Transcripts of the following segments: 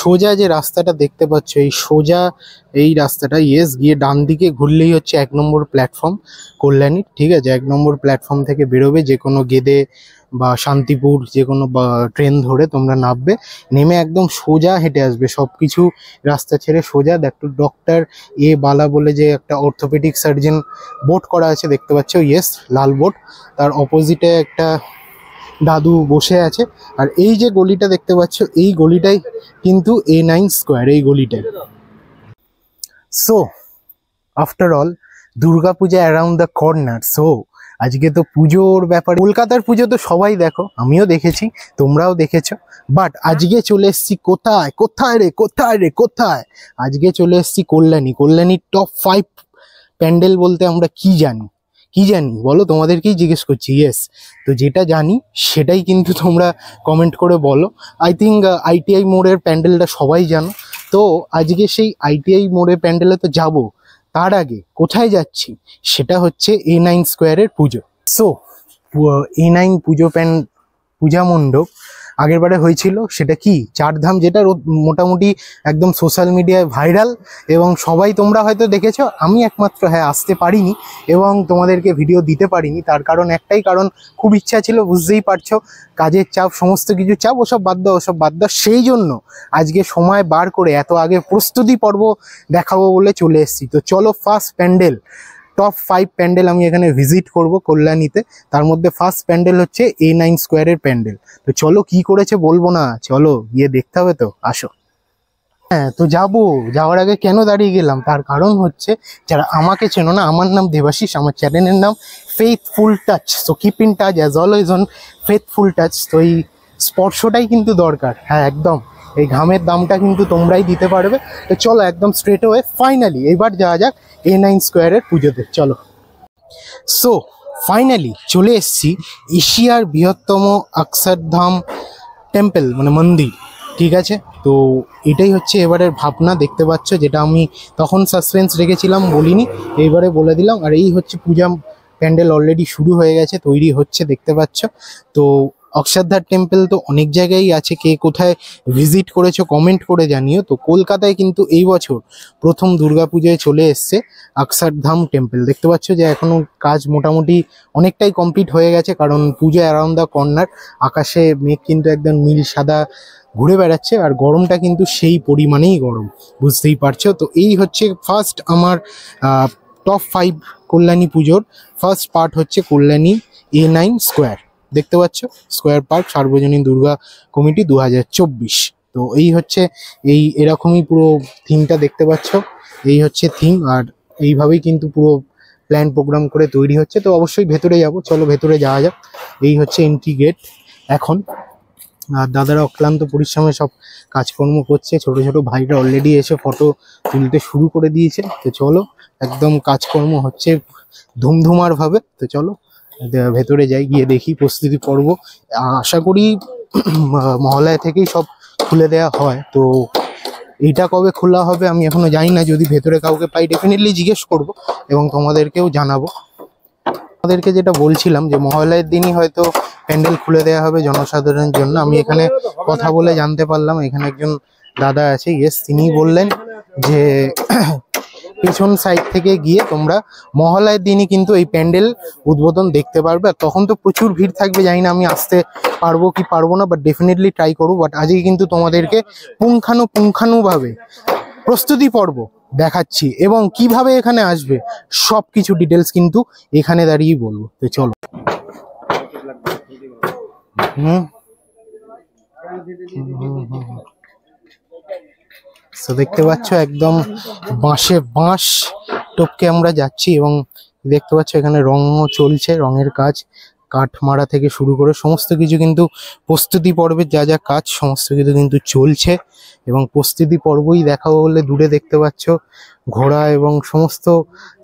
সোজা যে রাস্তাটা দেখতে পাচ্ছ, এই সোজা এই রাস্তাটা ইয়েস গিয়ে ডান দিকে ঘুরলেই হচ্ছে 1 নম্বর প্ল্যাটফর্ম কল্যাণী। ঠিক আছে, 1 নম্বর প্ল্যাটফর্ম থেকে বেরোবে, যে কোনো গেদে বা শান্তিপুর যে কোনো ট্রেন ধরে তোমরা নামবে, নেমে একদম সোজা হেঁটে আসবে, সব কিছু রাস্তা ছেড়ে সোজা। দেখো ডক্টর এ বালা বলে যে একটা অর্থোপেডিক সার্জন বোর্ড করা আছে দেখতে পাচ্ছ, ইয়েস লাল বোর্ড, তার অপোজিটে একটা দাদু বসে আছে। আর এই যে গলিটা দেখতে পাচ্ছ, এই গলিটাই কিন্তু A9 স্কোয়ার, এই গলিটাই। So after all Durga Puja around the corner. So আজকে তো পুজোর ব্যাপার, কলকাতার পুজো তো সবাই দেখো, আমিও দেখেছি, তোমরাও দেখেছো, বাট আজকে চলে এসছি কোথায়, কোথায় রে কোথায় রে কোথায়, আজকে চলে এসছি কল্যাণী। কল্যাণীর টপ 5 প্যান্ডেল বলতে আমরা কি জানি, কি জানি বলো, তোমাদেরকেই জিজ্ঞেস করছি। ইয়েস, তো যেটা জানি সেটাই কিন্তু তোমরা কমেন্ট করে বলো। আই থিঙ্ক ITI মোড়ের প্যান্ডেলটা সবাই জানো, তো আজকে সেই ITI মোড়ের প্যান্ডেলে তো যাবো, তার আগে কোথায় যাচ্ছি সেটা হচ্ছে A9 স্কোয়ারের পুজো। সো A9 পূজা মণ্ডপ আগের বারে হয়েছিল, সেটা কি চারধাম, যেটা মোটামুটি একদম সোশ্যাল মিডিয়ায় ভাইরাল, এবং সবাই তোমরা হয়তো দেখেছো। আমি একমাত্র আসতে পারিনি এবং তোমাদেরকে ভিডিও দিতে পারিনি, তার কারণ একটাই কারণ, খুব ইচ্ছা ছিল, বুঝতেই পারছো, কাজের চাপ, সমস্ত কিছু চাপ, ওসব বাদ দাও, ওসব বাদ দাও, সেই জন্য আজকে সময় বার করে এত আগে প্রস্তুতি পর্ব দেখাবো বলে চলে এসেছি। তো চলো, ফার্স্ট প্যান্ডেল, টপ 5 প্যান্ডেল আমি এখানে ভিজিট করব কল্যাণীতে, তার মধ্যে ফার্স্ট প্যান্ডেল হচ্ছে A9 স্কোয়ারের প্যান্ডেল। তো চলো, কি করেছে বলবো না, চলো গিয়ে দেখতে হবে, তো আসো। হ্যাঁ, তো যাওয়ার আগে কেন দাঁড়িয়ে গেলাম, তার কারণ হচ্ছে, যারা আমাকে চেনো না, আমার নাম দেবাশিস, আমার চ্যানেলের নাম faithful touch. So keep in touch as always on faithful touch. তো এই স্পর্শটাই কিন্তু দরকার, হ্যাঁ একদম, এই ঘামের দামটা কিন্তু তোমরাই দিতে পারবে। তো চলো একদম স্ট্রেট ওয়ে ফাইনালি এবার যাওয়া যাক A9 স্কোয়ারের পুজোতে, চলো। সো ফাইনালি চলে এসছি এশিয়ার বৃহত্তম অক্ষরধাম টেম্পল, মানে মন্দির, ঠিক আছে। তো এটাই হচ্ছে এবারের ভাবনা, দেখতে পাচ্ছ, যেটা আমি তখন সাসপেন্স রেখেছিলাম বলিনি, এইবারে বলে দিলাম। আর এই হচ্ছে পূজা প্যান্ডেল, অলরেডি শুরু হয়ে গেছে, তৈরি হচ্ছে, দেখতে পাচ্ছ। তো অক্ষরধাম টেম্পল তো অনেক জায়গায় আছে, কে কোথায় ভিজিট করেছো কমেন্ট করে জানিও। তো কলকাতায় কিন্তু এই বছর প্রথম দুর্গাপূজায় চলে এসছে অক্ষরধাম টেম্পল, দেখতে পাচ্ছ যে এখনো কাজ মোটামুটি অনেকটাই কমপ্লিট হয়ে গেছে, কারণ পুজো অ্যারাউন্ড দ্য কর্নার, আকাশে মেঘ কিন্তু একদম নীল সাদা ঘুরে বেড়াচ্ছে, আর গরমটা কিন্তু সেই পরিমাণেই গরম, বুঝতেই পারছো। তো এই হচ্ছে ফার্স্ট আমার টপ 5 কল্যাণী পুজোর ফার্স্ট পার্ট হচ্ছে কল্যাণী A9 স্কোয়ার, দেখতে পাচ্ছ, স্কোয়ার পার্ক সার্বজনীন দুর্গা কমিটি 2024। তো এই হচ্ছে এরকমই পুরো থিমটা দেখতে পাচ্ছ, এই হচ্ছে থিম, আর এইভাবেই কিন্তু পুরো প্ল্যান প্রোগ্রাম করে তৈরি হচ্ছে। তো অবশ্যই ভেতরে যাব, চলো ভেতরে যাওয়া যাক। এই হচ্ছে এন্ট্রি গেট এখন, আর দাদারা অক্লান্ত পরিশ্রমে সব কাজকর্ম করছে, ছোট ছোট ভাইরা অলরেডি এসে ফটো তুলতে শুরু করে দিয়েছে। তো চলো, একদম কাজকর্ম হচ্ছে ধুমধুমার ভাবে। তো চলো ভেতরে যাই, গিয়ে দেখি প্রস্তুতি পর্ব, আশা করি মহালয়া থেকেই সব খুলে দেওয়া হয়। তো এইটা কবে খোলা হবে আমি এখনো জানি না, যদি ভেতরে কাউকে পাই ডেফিনেটলি জিজ্ঞেস করব এবং তোমাদেরকেও জানাবো। আমাদেরকে যেটা বলছিলাম যে মহালয়ের দিনই হয়তো প্যান্ডেল খুলে দেওয়া হবে জনসাধারণের জন্য। আমি এখানে কথা বলে জানতে পারলাম, এখানে একজন দাদা আছে, ইয়েস, তিনি বললেন যে পেছন সাইড থেকে গিয়ে তোমরা মহালয়ের দিনই কিন্তু এই প্যান্ডেল উদ্বোধন দেখতে পারবে। আর তখন তো প্রচুর ভিড় থাকবে, জানি না আমি আসতে পারবো কি পারবো না, বাট ডেফিনেটলি ট্রাই করবো। বাট আজকে কিন্তু তোমাদেরকে পুঙ্খানুপুঙ্খানুভাবে প্রস্তুতি পর্ব দেখাচ্ছি, এবং কিভাবে এখানে আসবে সব কিছু ডিটেলস কিন্তু এখানে দাঁড়িয়েই বলবো। তো চলো। তো দেখতে পাচ্ছ একদম বাঁশ টপকে আমরা যাচ্ছি, এবং দেখতে পাচ্ছ এখানে রঙও চলছে, রঙের কাজ, কাঠ মারা থেকে শুরু করে সমস্ত কিছু কিন্তু প্রস্তুতি পর্বের যা যা কাজ সমস্ত কিছু কিন্তু চলছে। এবং প্রস্তুতি পর্বই দেখাবো বলে দূরে দেখতে পাচ্ছ ঘোড়া এবং সমস্ত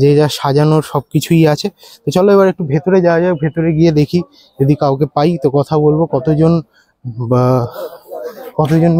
যে যা সাজানোর সব কিছুই আছে। তো চলো এবার একটু ভেতরে যাওয়া যাক, ভেতরে গিয়ে দেখি যদি কাউকে পাই তো কথা বলবো, কতজন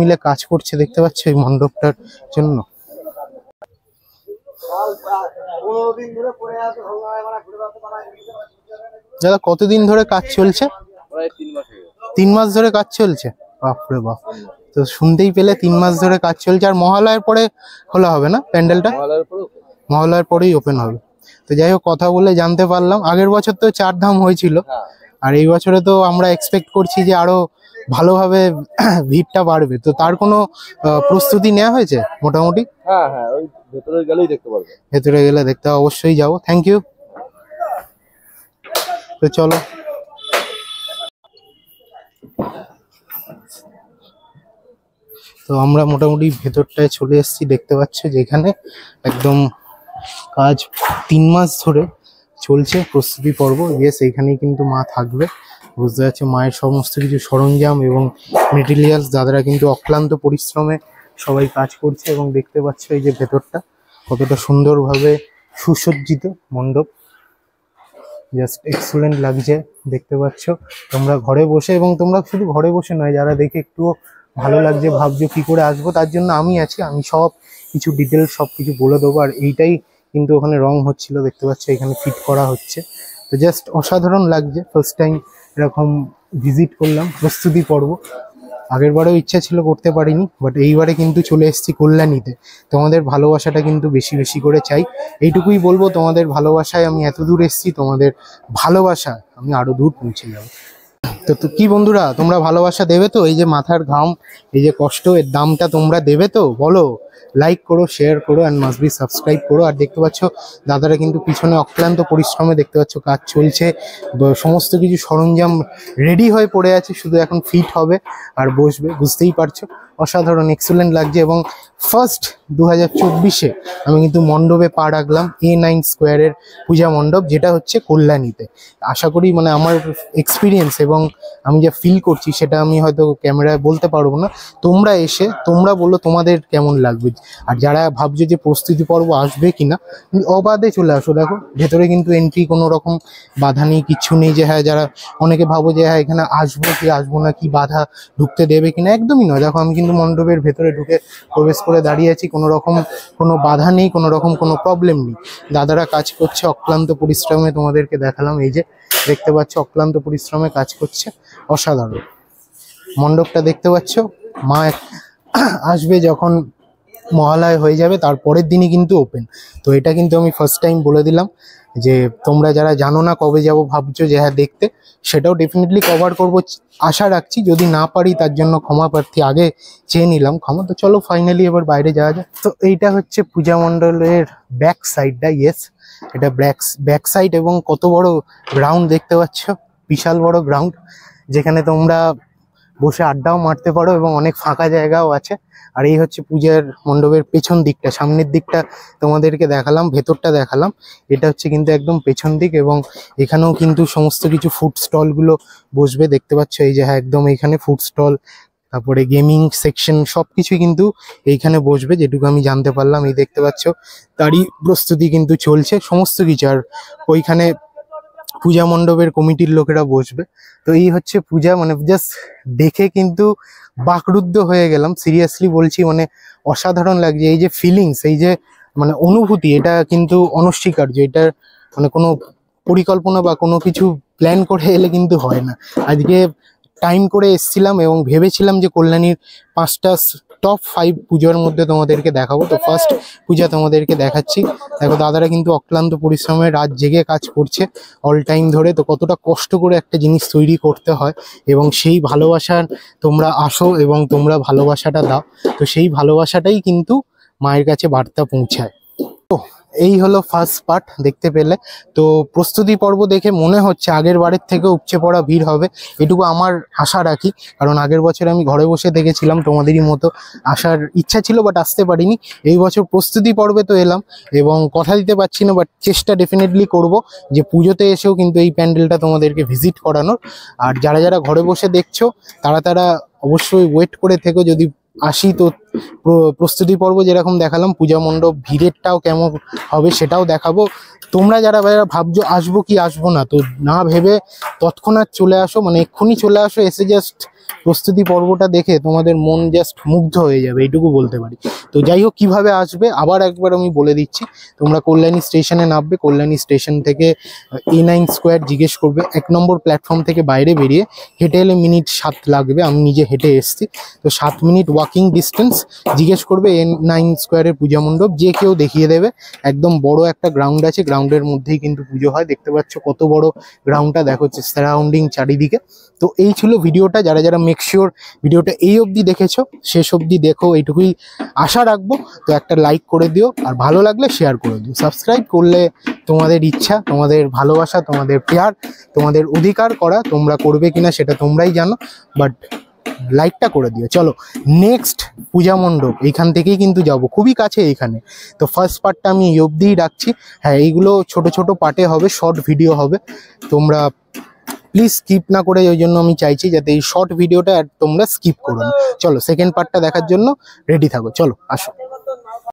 মিলে কাজ করছে দেখতে পাচ্ছ এই মণ্ডপটার জন্য। দাদা কতদিন ধরে কাজ চলছে? 3 মাস ধরে কাজ চলছে, বাপরে বাপ। তো তো শুনতেই পেলে 3 মাস ধরে কাজ চলছে, আর মহালয়ার পরে খোলা হবে না প্যান্ডেলটা? মহালয়ার পরেই ওপেন হবে। তো যাই হোক, কথা বলে জানতে পারলাম আগের বছর তো 4 ধাম হয়েছিল, আর এই বছরে তো আমরা এক্সপেক্ট করছি যে আরো ভালোভাবে ভিড়টা বাড়বে। তো তার কোনো প্রস্তুতি নেওয়া হয়েছে মোটামুটি? হ্যাঁ হ্যাঁ, ওই ভেতরে গেলেই দেখতে পারবে। ভেতরে গেলে দেখতে অবশ্যই যাবো। Thank you. তো চলো। তো আমরা মোটামুটি ভেতরটায় চলে এসেছি, দেখতে পাচ্ছ যেখানে একদম কাজ 3 মাস ধরে চলছে, প্রস্তুতি পর্ব। ইয়েস, এইখানেই কিন্তু মা থাকবে। বুঝতে পারছো, মায়ের সমস্ত কিছু সরঞ্জাম এবং মেটেরিয়ালস দাদারা কিন্তু অক্লান্ত পরিশ্রমে সবাই কাজ করছে, এবং দেখতে পাচ্ছ এই যে ভেতরটা কতটা সুন্দরভাবে সুসজ্জিত মণ্ডপ, জাস্ট এক্সেলেন্ট লাগছে। দেখতে পাচ্ছ তোমরা ঘরে বসে, এবং তোমরা শুধু ঘরে বসে নয়, যারা দেখে একটুও ভালো লাগছে, ভাবছো কি করে আসবো, তার জন্য আমি আছি। আমি সব কিছু ডিটেলস সব কিছু বলে দেবো। আর এইটাই কিন্তু ওখানে রং হচ্ছিল, দেখতে পাচ্ছ এখানে ফিট করা হচ্ছে। তো জাস্ট অসাধারণ লাগছে, ফার্স্ট টাইম এরকম ভিজিট করলাম প্রস্তুতি পর্ব। আগের বারেও ইচ্ছা ছিল, করতে পারিনি, বাট এইবারে কিন্তু চলে এসেছি কল্যাণীতে। তোমাদের ভালোবাসাটা কিন্তু বেশি বেশি করে চাই, এইটুকুই বলবো। তোমাদের ভালোবাসায় আমি এত দূর এসেছি, তোমাদের ভালোবাসা আমি আরো দূর পৌঁছে যাবো। তো কি বন্ধুরা, তোমরা ভালোবাসা দেবে তো? এই যে মাথার ঘাম, এই যে কষ্ট, এর দামটা তোমরা দেবে তো? বলো, লাইক করো, শেয়ার করো, অ্যান্ড মাস্ট বি সাবস্ক্রাইব করো। আর দেখতে পাচ্ছ দাদারা কিন্তু পিছনে অক্লান্ত পরিশ্রমে, দেখতে পাচ্ছ কাজ চলছে, সমস্ত কিছু সরঞ্জাম রেডি হয়ে পড়ে আছে, শুধু এখন ফিট হবে আর বসবে। বুঝতেই পারছো, অসাধারণ এক্সেলেন্ট লাগছে। এবং ফার্স্ট 2024-এ আমি কিন্তু মণ্ডপে পা রাখলাম, A9 স্কোয়ারের পূজা মণ্ডপ, যেটা হচ্ছে কল্যাণীতে। আশা করি মানে আমার এক্সপিরিয়েন্স এবং আমি যা ফিল করছি সেটা আমি হয়তো ক্যামেরায় বলতে পারবো না। তোমরা এসে তোমরা বলো তোমাদের কেমন লাগবে। আর যারা ভাবছো যে প্রস্তুতি পর্ব আসবে কিনা, অবাধে চলে আসো। দেখো ভেতরে কিন্তু এন্ট্রি কোনো রকম বাধা নেই, কিচ্ছু নেই যে হ্যাঁ, যারা অনেকে ভাবো যে হ্যাঁ এখানে আসবো কি আসবো না, কি বাধা, ঢুকতে দেবে কিনা, একদমই নয়। দেখো আমি কিন্তু মণ্ডপের ভেতরে ঢুকে প্রবেশ করে দাঁড়িয়ে আছি, কোনো রকম কোনো বাধা নেই, কোনো রকম কোনো প্রবলেম নেই। দাদারা কাজ করছে অক্লান্ত পরিশ্রমে, তোমাদেরকে দেখালাম, এই যে দেখতে পাচ্ছ অক্লান্ত পরিশ্রমে কাজ করছে, অসাধারণ। মণ্ডপটা দেখতে পাচ্ছ, মা আসবে যখন মহালয়া হয়ে যাবে, তারপরের দিনই কিন্তু ওপেন। তো এটা কিন্তু আমি ফার্স্ট টাইম বলে দিলাম, যে তোমরা যারা জানো না কবে যাব ভাবছো যে হ্যাঁ দেখতে, সেটাও ডেফিনেটলি কভার করব, আশা রাখছি। যদি না পারি তার জন্য ক্ষমা প্রার্থী, আগে চেয়ে নিলাম ক্ষমা। তো চলো ফাইনালি এবার বাইরে যাওয়া যায়। তো এইটা হচ্ছে পূজা মণ্ডলের ব্যাক সাইডটা। ইয়েস, এটা ব্যাক সাইড, এবং কত বড় গ্রাউন্ড দেখতে পাচ্ছ, বিশাল বড় গ্রাউন্ড, যেখানে তোমরা বসে আড্ডাও মারতে পারো, এবং অনেক ফাঁকা জায়গাও আছে। আর এই হচ্ছে পূজার মণ্ডপের পেছন দিকটা। সামনের দিকটা তোমাদেরকে দেখালাম, ভেতরটা দেখালাম, এটা হচ্ছে কিন্তু একদম পেছন দিক। এবং এখানেও কিন্তু সমস্ত কিছু ফুড স্টলগুলো বসবে, দেখতে পাচ্ছ এই যে হ্যাঁ একদম এইখানে ফুড স্টল, তারপরে গেমিং সেকশন সবকিছুই কিন্তু এইখানে বসবে, যেটুকু আমি জানতে পারলাম। এই দেখতে পাচ্ছ তারই প্রস্তুতি কিন্তু চলছে সমস্ত কিছু। আর ওইখানে পূজা মণ্ডপের কমিটির লোকেরা বসবে। তো এই হচ্ছে পূজা, মানে জাস্ট দেখে কিন্তু বাকরুদ্ধ হয়ে গেলাম, সিরিয়াসলি বলছি। মানে অসাধারণ লাগছে, এই যে ফিলিংস, এই যে মানে অনুভূতি, এটা কিন্তু অনস্বীকার্য। এটা মানে কোনো পরিকল্পনা বা কোনো কিছু প্ল্যান করে এলে কিন্তু হয় না। আজকে টাইম করে এসছিলাম এবং ভেবেছিলাম যে কল্যাণীর 5টা টপ 5 পুজোর মধ্যে তোমাদেরকে দেখাবো। তো ফার্স্ট পূজা তোমাদেরকে দেখাচ্ছি। দেখো দাদারা কিন্তু অক্লান্ত পরিশ্রমে রাত জেগে কাজ করছে অল টাইম ধরে। তো কতটা কষ্ট করে একটা জিনিস তৈরি করতে হয়, এবং সেই ভালোবাসার তোমরা আসো এবং তোমরা ভালোবাসাটা দাও। তো সেই ভালোবাসাটাই কিন্তু মায়ের কাছে বার্তা পৌঁছায়। তো এই হলো ফার্স্ট পার্ট, দেখতে পেলে। তো প্রস্তুতি পর্ব দেখে মনে হচ্ছে আগের বারের থেকে উপচে পড়া ভিড় হবে, এটুকু আমার আশা রাখি। কারণ আগের বছর আমি ঘরে বসে দেখেছিলাম, তোমাদেরই মতো আসার ইচ্ছা ছিল বাট আসতে পারিনি। এই বছর প্রস্তুতি পর্বে তো এলাম, এবং কথা দিতে পারছি না, বাট চেষ্টা ডেফিনেটলি করব যে পুজোতে এসেও কিন্তু এই প্যান্ডেলটা তোমাদেরকে ভিজিট করানোর। আর যারা যারা ঘরে বসে দেখছো তারা অবশ্যই ওয়েট করে থেকো, যদি আসি তো প্রস্তুতি পর্ব যেরকম দেখালাম, পূজা মণ্ডপ ভিড়েরটাও কেমন হবে সেটাও দেখাবো। তোমরা যারা ভাবছো আসবো কি আসবো না, তো না ভেবে তৎক্ষণাৎ চলে আসো, মানে এক্ষুনি চলে আসো, এসে জাস্ট প্রস্তুতি পর্বটা দেখে তোমাদের মন জাস্ট মুগ্ধ হয়ে যাবে, এইটুকু বলতে পারি। তো যাই হোক, কিভাবে আসবে আবার একবার আমি বলে দিচ্ছি। তোমরা কল্যাণী স্টেশনে নামবে, কল্যাণী স্টেশন থেকে A9 স্কোয়ার জিজ্ঞেস করবে, 1 নম্বর প্ল্যাটফর্ম থেকে বাইরে বেরিয়ে হেঁটে এলে মিনিট 7 লাগবে, আমি নিজে হেঁটে এসেছি। তো 7 মিনিট ওয়াকিং ডিস্টেন্স, জিজ্ঞেস করবে A9 স্কোয়ারের পূজা মণ্ডপ, যে কেউ দেখিয়ে দেবে। একদম বড় একটা গ্রাউন্ড আছে, গ্রাউন্ডের মধ্যেই কিন্তু পুজো হয়। দেখতে পাচ্ছ কত বড় গ্রাউন্ডটা, দেখো হচ্ছে সারাউন্ডিং চারিদিকে। তো এই ছিল ভিডিওটা। যারা যারা মেক শিওর ভিডিওটা এই অবধি দেখেছো, শেষ অবধি দেখো, এইটুকুই আশা রাখবো। তো একটা লাইক করে দিও, আর ভালো লাগলে শেয়ার করে দিও। সাবস্ক্রাইব করলে তোমাদের ইচ্ছা, তোমাদের ভালোবাসা, তোমাদের প্যার, তোমাদের অধিকার করা, তোমরা করবে কিনা সেটা তোমরাই জানো, বাট লাইকটা করে দিও। চলো নেক্সট পূজা মণ্ডপ এইখান থেকেই কিন্তু যাব, খুবই কাছে এইখানে। তো ফার্স্ট পার্টটা আমি এই অবধিই রাখছি। হ্যাঁ, এইগুলো ছোট ছোট পার্টে হবে, শর্ট ভিডিও হবে। তোমরা প্লিজ স্কিপ না করে, ওই জন্য আমি চাইছি যাতে এই শর্ট ভিডিওটা তোমরা স্কিপ করো না। চলো সেকেন্ড পার্টটা দেখার জন্য রেডি থাকো, চলো আসো।